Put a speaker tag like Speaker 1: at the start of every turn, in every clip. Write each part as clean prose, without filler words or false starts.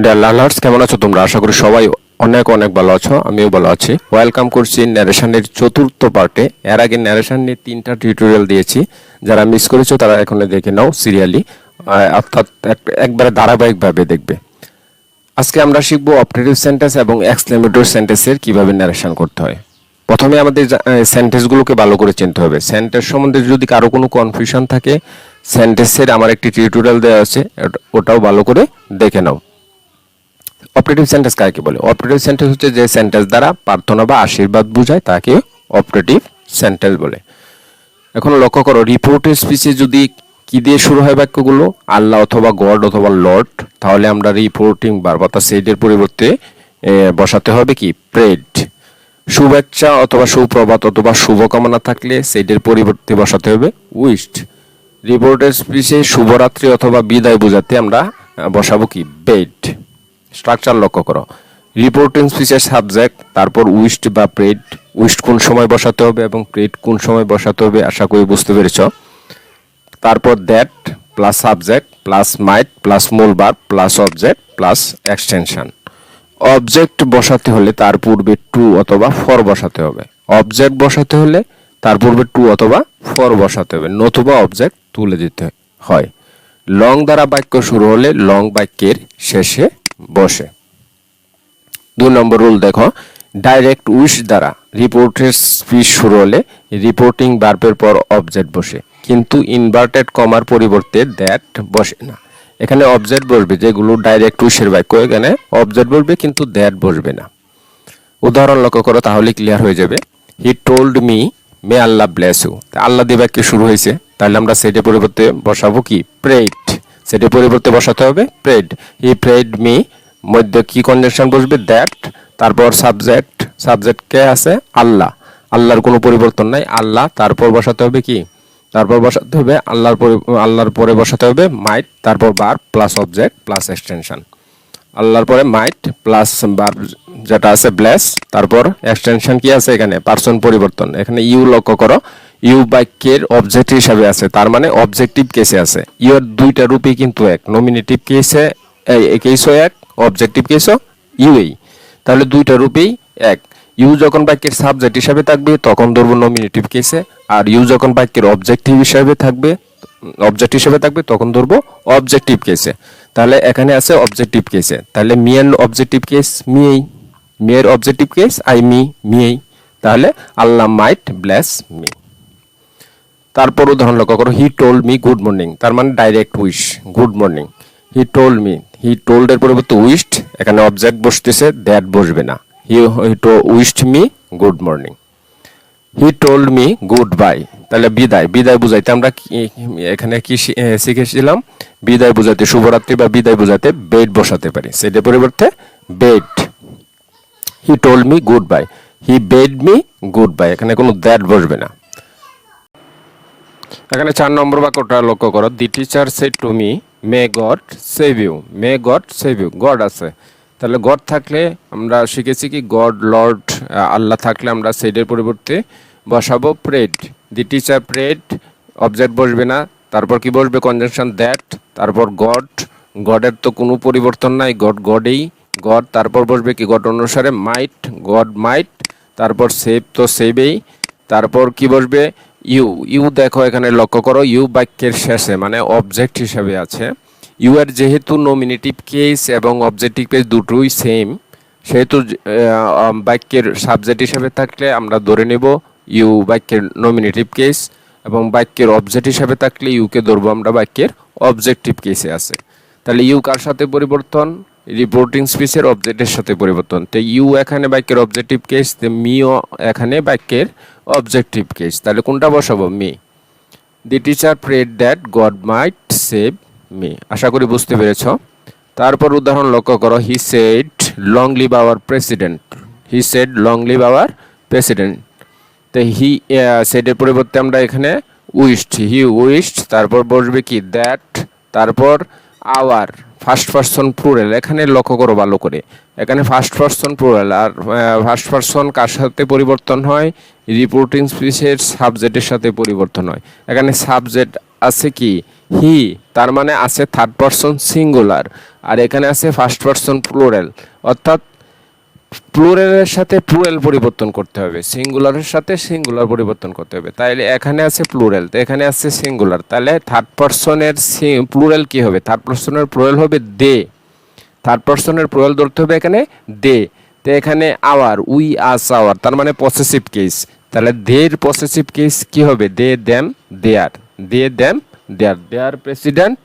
Speaker 1: Dear learners, কেমন আছো তোমরা? আশা করি সবাই অনেক অনেক ভালো আছো। আমিও ভালো আছি। ওয়েলকাম করছি ন্যারেশনের চতুর্থ পার্টে। এর আগে ন্যারেশন নিয়ে 3টা টিউটোরিয়াল দিয়েছি। যারা মিস করেছো তারা এখন দেখে নাও সিরিয়ালি, অর্থাৎ একবারে ধারাবাহিকভাবে দেখবে। আজকে আমরা শিখবো অপটেটিভ সেন্টেন্স এবং এক্সক্লেমেটরি সেন্টেন্সের কিভাবে ন্যারেশন করতে হয়। প্রথমে আমাদের সেন্টেন্সগুলোকে ভালো করে চিনতে হবে। সেন্টেন্স সম্বন্ধে যদি কারো কোনো কনফিউশন থাকে, সেন্টেন্সের আমার একটি টিউটোরিয়াল দেওয়া আছে, ওটাও ভালো করে দেখে নাও। অপারেটিভ সেন্টেন্স কাকে বলে? অপারেটিভ সেন্টেন্স হচ্ছে যে সেন্টেন্স দ্বারা প্রার্থনা বা আশীর্বাদ বোঝায় তাকে অপারেটিভ সেন্টেন্স বলে। এখন লক্ষ্য করো, রিপোর্টের স্পিচে যদি কি দিয়ে শুরু হয় বাক্যগুলো, আল্লাহ অথবা গড অথবা লর্ড, তাহলে আমরা রিপোর্টিং ভার্ব অর্থাৎ সেইডের পরিবর্তে বসাতে হবে কি প্রেড। শুভেচ্ছা অথবা সুপ্রভাত অথবা শুভকামনা থাকলে সেইডের পরিবর্তে বসাতে হবে উইশড। রিপোর্টের স্পিচে শুভরাত্রি অথবা বিদায় বোঝাতে আমরা বসাবো কি বেড। স্ট্রাকচার লক্ষ্য করো, রিপোর্টিং স্পিচের সাবজেক্ট, তারপর উইশড বা প্রেড। উইশড কোন সময় বসাতে হবে এবং প্রেড কোন সময় বসাতে হবে আশা করি বুঝতে পেরেছ। তারপর that plus subject plus might plus মূল verb plus object plus extension. Object বসাতে হলে তার পূর্বে টু অথবা ফর বসাতে হবে। অবজেক্ট বসাতে হলে তার পূর্বে টু অথবা ফর বসাতে হবে, নতুবা অবজেক্ট তুলে দিতে হয়। লং দ্বারা বাক্য শুরু হলে লং বাক্যের শেষে বসে। 2 নম্বর রুল দেখো, ডাইরেক্ট উইশ দ্বারা রিপোর্টের স্পিচ শুরু হলে রিপোর্টিং ভার্বের পর অবজেক্ট বসে, কিন্তু ইনভার্টেড কমার পরিবর্তে দ্যাট বসে না। এখানে অবজেক্ট বসবে, যেগুলো ডাইরেক্ট উইশের বাক্য এখানে অবজেক্ট বসবে কিন্তু দ্যাট বসবে না। উদাহরণ লক্ষ্য করো, তাহলে ক্লিয়ার হয়ে যাবে। He told me may Allah bless you. Allah দিয়ে বাক্য শুরু হয়েছে, তাহলে আমরা সেটের পরিবর্তে বসাবো কি প্রেড। সেটের পরিবর্তে বসাতে হবে প্রেড। হি প্রেড মি, মধ্যে কি কনজাংশন বসবে দ্যাট, তারপর সাবজেক্ট, সাবজেক্ট কে আছে আল্লাহ, আল্লাহর কোনো পরিবর্তন নাই আল্লাহ, তারপর বসাতে হবে কি, তারপর বসাতে হবে আল্লাহর পরে বসাতে হবে মাইট, তারপর verb plus object plus extension. আল্লাহর পরে মাইট প্লাস ভার্ব যেটা আছে ব্লেস, তারপর এক্সটেনশন কি আছে এখানে পার্সন পরিবর্তন। এখানে ইউ লক্ষ্য করো, ইউ বাক্যের অবজেক্ট হিসাবে আছে, তার মানে অবজেক্টিভ কেসে আছে। ইউর দুইটা রূপই কিন্তু এক, নমিনেটিভ কেসে কেসও এক, অবজেক্টিভ কেসও ইউই, তাহলে দুইটা রূপেই এক। ইউ যখন বাক্যের সাবজেক্ট হিসাবে থাকবে তখন ধরবো নমিনেটিভ কেসে, আর ইউ যখন বাক্যের অবজেক্টিভ হিসাবে থাকবে তখন ধরবো অবজেক্টিভ কেসে। তাহলে এখানে আছে অবজেক্টিভ কেসে, তাহলে মি এর অবজেক্টিভ কেস মিয়েই, মি এর অবজেক্টিভ কেস আই মিয়েই, তাহলে আল্লাহ মাইট ব্লেস মি। তারপর উদাহরণ লক্ষ্য করো, he told me good morning, তার মানে direct wish good morning. He told me, he told এর পরিবর্তে উইশড, এখানে অবজেক্ট বসতেছে দ্যাট বসবে না। He wished me good morning. He told me goodbye, তাহলে বিদায়, বিদায় বুঝাইতে আমরা এখানে কি শিখেছিলাম, বিদায় বুঝাতে শুভরাত্রি বা বিদায় বুঝাতে বেড বসাতে পারি, সেটার পরিবর্তে বেড। হি টোল্ড মি গুড বাই, হি বেড মি গুড বাই, এখানে কোনো দ্যাট বসবে না। এখানে 4 নম্বর বাক্যটা লক্ষ্য করো, the teacher said to me may God save you. May God save you, God আছে, তাহলে গড থাকলে আমরা শিখেছি কি গড লর্ড, আল্লাহ থাকলে আমরা সেডের পরিবর্তে বসাবো প্রেড। দি টিচার প্রেড, অবজেক্ট বসবে না, তারপর কি বসবে কনজাংশন দ্যাট, তারপর গড, গডের তো কোনো পরিবর্তন নাই, গড গডেই গড, তারপর বসবে কি গড অনুসারে মাইট, গড মাইট, তারপর সেভ তো সেভেই, তারপর কি বসবে ইউ। ইউ দেখো এখানে লক্ষ্য করো, ইউ বাক্যের শেষে মানে অবজেক্ট হিসাবে আছে। ইউ এর যেহেতু নমিনেটিভ কেস এবং অবজেক্টিভ কেস দুটোই সেম, সেহেতু বাক্যের সাবজেক্ট হিসাবে থাকলে আমরা ধরে নেব ইউ বাক্যের নমিনেটিভ কেস, এবং বাক্যের অবজেক্ট হিসাবে থাকলে ইউকে ধরবো আমরা বাক্যের অবজেক্টিভ কেসে আছে। তাহলে ইউ কার সাথে পরিবর্তন, রিপোর্টিং স্পিচের অবজেক্টের সাথে পরিবর্তন। তো ইউ এখানে বাক্যের অবজেক্টিভ কেস, মিও এখানে বাক্যের অবজেক্টিভ কেস, তাহলে কোনটা বসাবো me. The teacher prayed that God might save me. আশা করি বুঝতে পেরেছ। তারপর উদাহরণ লক্ষ্য করো, he said long live our president. He said long live our president, তো হি সেডের পরিবর্তে আমরা এখানে উইশড, হি উইশড, তারপর বসবে কি দ্যাট, তারপর আওয়ার ফার্স্ট পারসন প্লুরাল। এখানে লক্ষ্য করো ভালো করে, এখানে ফার্স্ট পারসন প্লুরাল, আর ফার্স্ট পারসন কার সাথে পরিবর্তন হয়, রিপোর্টিং স্পিচের সাবজেক্টের সাথে পরিবর্তন হয়। এখানে সাবজেক্ট আছে কি হি তার মানে আছে থার্ড পারসন সিঙ্গুলার, আর এখানে আছে ফার্স্ট পারসন প্লুরাল, অর্থাৎ প্লুরালের সাথে প্লুরাল পরিবর্তন করতে হবে, সিঙ্গুলারের সাথে সিঙ্গুলার পরিবর্তন করতে হবে। তাইলে এখানে আছে প্লুরাল, তো এখানে আছে সিঙ্গুলার, তাহলে থার্ড পারসনের প্লুরাল কি হবে? থার্ড পারসনের প্লুরাল হবে দে। থার্ড পারসনের প্লুরাল ধরতে হবে এখানে দে। তো এখানে আওয়ার, উই আস আওয়ার, তার মানে পসেসিভ কেস, তাহলে দের পসেসিভ কেস কি হবে? They them their, they them their, their president,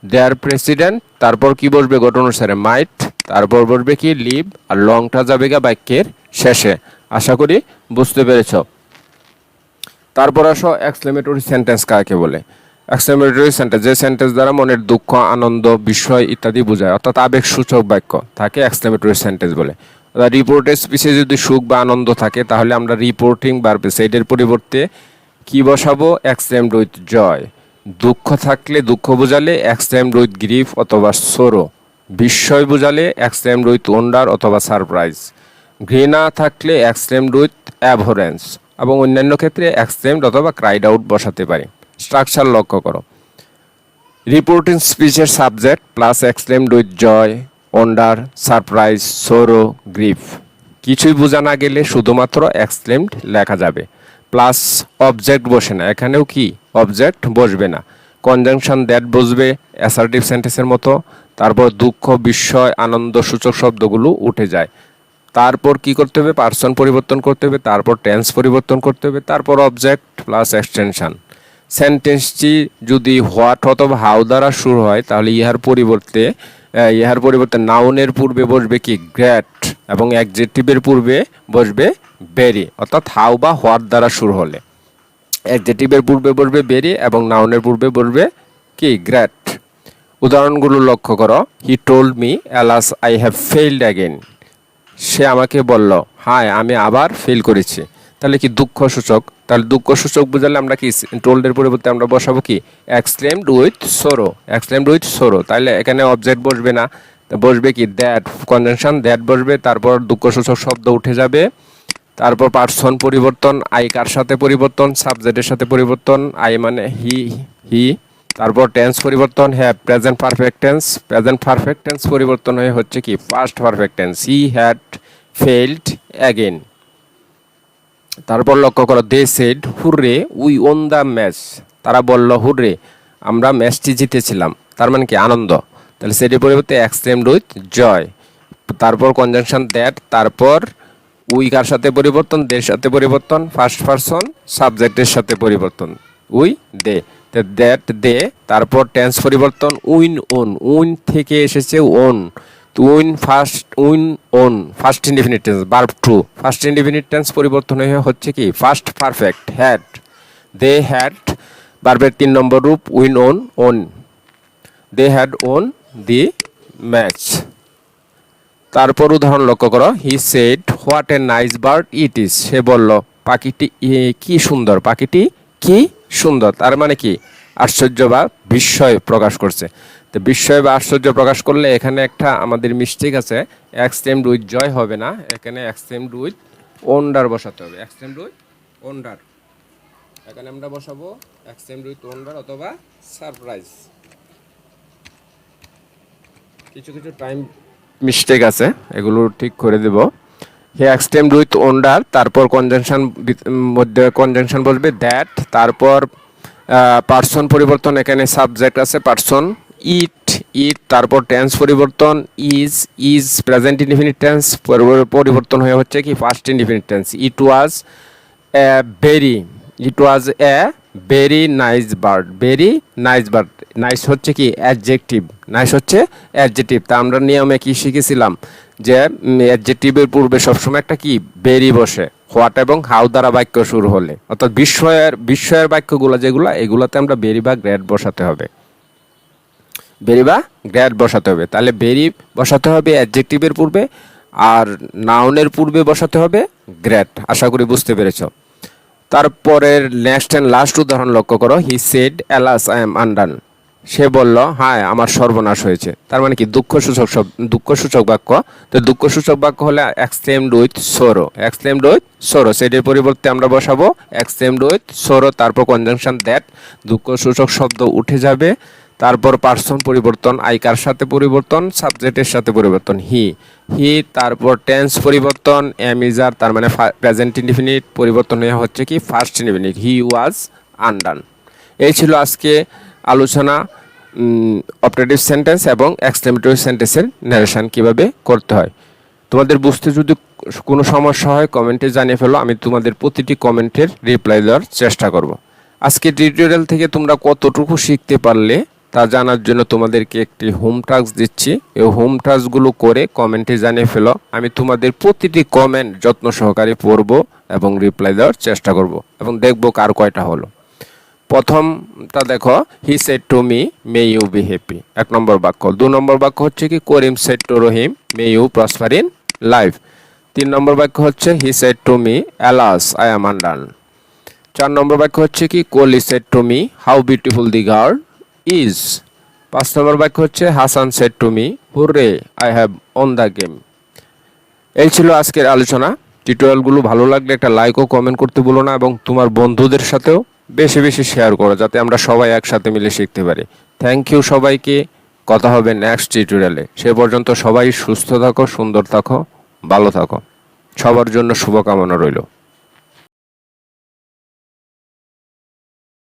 Speaker 1: their president, তারপর কি বসবে গঠন অনুসারে মাইট, তারপর বসবে কি লিভ, আর লংটা যাবে গা বাক্যের শেষে। আশা করি বুঝতে পেরেছ। তারপর আসো এক্সক্লেমেটরি সেন্টেন্স কাকে বলে? এক্সক্লেমেটরি সেন্টেন্স যে সেন্টেন্স দ্বারা মনের দুঃখ, আনন্দ, বিস্ময় ইত্যাদি বোঝায়, অর্থাৎ আবেগসূচক বাক্য, তাকে এক্সক্লেমেটরি সেন্টেন্স বলে। রিপোর্টের স্পিচে যদি সুখ বা আনন্দ থাকে তাহলে আমরা রিপোর্টিং ভার্ব এর পরিবর্তে কি বসাবো? এক্সক্লেমড উইথ জয়। দুঃখ থাকলে, দুঃখ বোঝালে এক্সক্লেমড উইথ গ্রিফ অথবা সোরো। বিস্ময় বোঝালে এক্সক্লেমড উইথ ওয়ান্ডার অথবা সারপ্রাইজ। ঘৃণা থাকলে এক্সক্লেমড উইথ অ্যাবহরেন্স, এবং অন্যান্য ক্ষেত্রে এক্সক্লেমড অথবা ক্রাইড আউট বসাতে পারি। স্ট্রাকচার লক্ষ্য করো। রিপোর্টিং স্পিচের subject plus exclaimed with joy, wonder, surprise, sorrow, grief. কিছুই বোঝা না গেলে শুধুমাত্র এক্সক্লেমড লেখা যাবে, প্লাস অবজেক্ট বসে না, এখানেও কি অবজেক্ট বসবে না। কনজাংশন দ্যাট বসবে অ্যাসার্টিভ সেন্টেন্সের মতো। তারপর দুঃখ, বিস্ময়, আনন্দ সূচক শব্দগুলো উঠে যায়। তারপর কি করতে হবে? পার্সন পরিবর্তন করতে হবে, তারপর টেন্স পরিবর্তন করতে হবে, তারপর অবজেক্ট প্লাস এক্সটেনশন। সেন্টেন্সটি যদি হোয়াট অথবা হাউ দ্বারা শুরু হয় তাহলে ইহার পরিবর্তে নাউনের পূর্বে বসবে কি গ্রেট, এবং অ্যাডজেক্টিভের পূর্বে বসবে বেরি, অর্থাৎ হাউ বা হোয়াট দ্বারা শুরু হলে অ্যাডজেক্টিভের পূর্বে বসবে বেরি এবং নাউনের পূর্বে বসবে কি গ্রেট। উদাহরণগুলো লক্ষ্য করো। He told me alas I have failed again. সে আমাকে বলল, হায় আমি আবার ফেল করেছি। তাহলে কি দুঃখ সূচক, তাহলে দুঃখ সূচক বোঝালে আমরা কি টোল্ডের পরিবর্তে আমরা বসাবো কি exclaimed with sorrow, exclaimed with sorrow. তাহলে এখানে অবজেক্ট বসবে না, বসবে কি দ্যাট, কনজাংশন দ্যাট বসবে, তারপর দুঃখ সূচক শব্দ উঠে যাবে, তারপর পার্সন পরিবর্তন, আই কার সাথে পরিবর্তন? সাবজেক্টের সাথে পরিবর্তন, আই মানে হি। তারপর টেন্স পরিবর্তন, have present perfect tense, present perfect tense পরিবর্তন হয়ে হচ্ছে কি past perfect tense, he had failed again. তারপর লক্ষ্য করো, they said hurray we won the match. তারা বলল হুররে আমরা ম্যাচটি জিতেছিলাম, তার মানে কি আনন্দ। তাহলে সেটির পরিবর্তে এক্সক্লেমড উইথ জয়। তারপর কনজাংশন দ্যাট, তারপর উই কার সাথে পরিবর্তন? দের সাথে পরিবর্তন, ফার্স্ট পারসন সাবজেক্টের সাথে পরিবর্তন, উই দে, দ্যাট দে। তারপর টেন্স পরিবর্তন, উইন ওন, উইন থেকে এসেছে won, win won first indefinite tense, verb two first indefinite tense পরিবর্তন হয়ে হচ্ছে কি first perfect, had, they had ভার্বের 3 নম্বর রূপ win won, they had won the match. তারপর উদাহরণ লক্ষ্য করো, he said what a nice bird it is. সে বলল পাখিটি কি সুন্দর, পাখিটি কি সুন্দর, তার মানে কি আশ্চর্য বা বিস্ময় প্রকাশ করছে। তো বিস্ময় বা আশ্চর্য প্রকাশ করলে এখানে একটা আমাদের মিস্টেক আছে, এক্সক্লেমড উইথ জয় হবে না, এখানে এক্সক্লেমড উইথ ওয়ান্ডার বসাতে হবে, এক্সক্লেমড উইথ ওয়ান্ডার। এখানে আমরা বসাবো এক্সক্লেমড উইথ ওয়ান্ডার অথবা সারপ্রাইজ। কিছু টাইম মিস্টেক আছে, এগুলো ঠিক করে দেব। হে এক্সক্লেমড উইথ ওয়ান্ডার, তারপর কনজাংশন মধ্যে কনজাংশন বসবে দ্যাট, তারপর পার্সন পরিবর্তন, এখানে সাবজেক্ট আছে পার্সন, ইট, তারপর টেন্স পরিবর্তন, ইজ প্রেজেন্ট ইনডিফিনিট টেন্স পরিবর্তন হয়ে হচ্ছে কি first indefinite tense. It was a very nice bird, very nice bird, nice হচ্ছে কি অ্যাডজেক্টিভ, নাইস হচ্ছে অ্যাডজেক্টিভ। তা আমরা নিয়মে কি শিখেছিলাম যে অ্যাডজেক্টিভের পূর্বে সবসময় একটা কি বেরি বসে, হোয়াট এবং হাউ দ্বারা বাক্য শুরু হলে, অর্থাৎ বিস্ময়ের বাক্যগুলো যেগুলো, এগুলোতে আমরা বেরি বা গ্রেড বসাতে হবে, বেরি বা গ্রেড বসাতে হবে। তাহলে বেরি বসাতে হবে অ্যাডজেক্টিভের পূর্বে, আর নাউনের পূর্বে বসাতে হবে গ্রেড। আশা করি বুঝতে পেরেছ। তারপরের নেক্সট অ্যান্ড লাস্ট উদাহরণ লক্ষ্য করো, he said alas I am undone. সে বলল হায় আমার সর্বনাশ হয়েছে, তার মানে কি দুঃখসূচক বাক্য। তো দুঃখসূচক বাক্য হলে exclaimed with sorrow, exclaimed with sorrow, সেটির পরিবর্তে আমরা বসাবো এক্সটেমড উইথ সরো, তারপর কনজাংশন দ্যাট, দুঃখসূচক শব্দ উঠে যাবে, তারপর পার্সন পরিবর্তন, আই কার সাথে পরিবর্তন, সাবজেক্টের সাথে পরিবর্তন হি, তারপর টেন্স পরিবর্তন, এম ইজ আর তার মানে প্রেজেন্ট ইনডিফিনিট পরিবর্তন হয়ে হচ্ছে কি ফার্স্ট ইনডিফিনিট, হি ওয়াজ আনডান। এই ছিল আজকে আলোচনা অপটেটিভ সেন্টেন্স এবং এক্সক্লেমেটরি সেন্টেন্সের ন্যারেশন কিভাবে করতে হয়। তোমাদের বুঝতে যদি কোনো সমস্যা হয় কমেন্টে জানিয়ে ফেলো, আমি তোমাদের প্রতিটি কমেন্টের রিপ্লাই দেওয়ার চেষ্টা করব। আজকে টিউটোরিয়াল থেকে তোমরা কতটুকু শিখতে পারলে তা জানার জন্য তোমাদেরকে একটি হোম টাস্ক দিচ্ছি। এই হোম টাস্কগুলো করে কমেন্টে জানিয়ে ফেলো, আমি তোমাদের প্রতিটি কমেন্ট যত্ন সহকারে পড়ব এবং রিপ্লাই দেওয়ার চেষ্টা করব এবং দেখব কার কয়টা হলো। প্রথমটা দেখো, he said to me may you be happy, 1 নম্বর বাক্য। 2 নম্বর বাক্য হচ্ছে কি Karim said to Rahim may you prosper in life. 3 নম্বর বাক্য হচ্ছে he said to me alas I am undone. 4 নম্বর বাক্য হচ্ছে কি Kohli said to me how beautiful the girl is. 5 নম্বর বাক্য হচ্ছে Hasan said to me hurrah I have won the game. এই ছিল আজকের আলোচনা। টিউটোরিয়ালগুলো ভালো লাগলে একটা লাইক ও কমেন্ট করতে ভুলো না এবং তোমার বন্ধুদের সাথেও বেশি বেশি শেয়ার করো, যাতে আমরা সবাই একসাথে মিলে শিখতে পারি। থ্যাংক ইউ সবাইকে। কথা হবে নেক্সট টিউটোরিয়ালে। সে পর্যন্ত সবাই সুস্থ থাকো, সুন্দর থাকো, ভালো থাকো। সবার জন্য শুভকামনা রইল।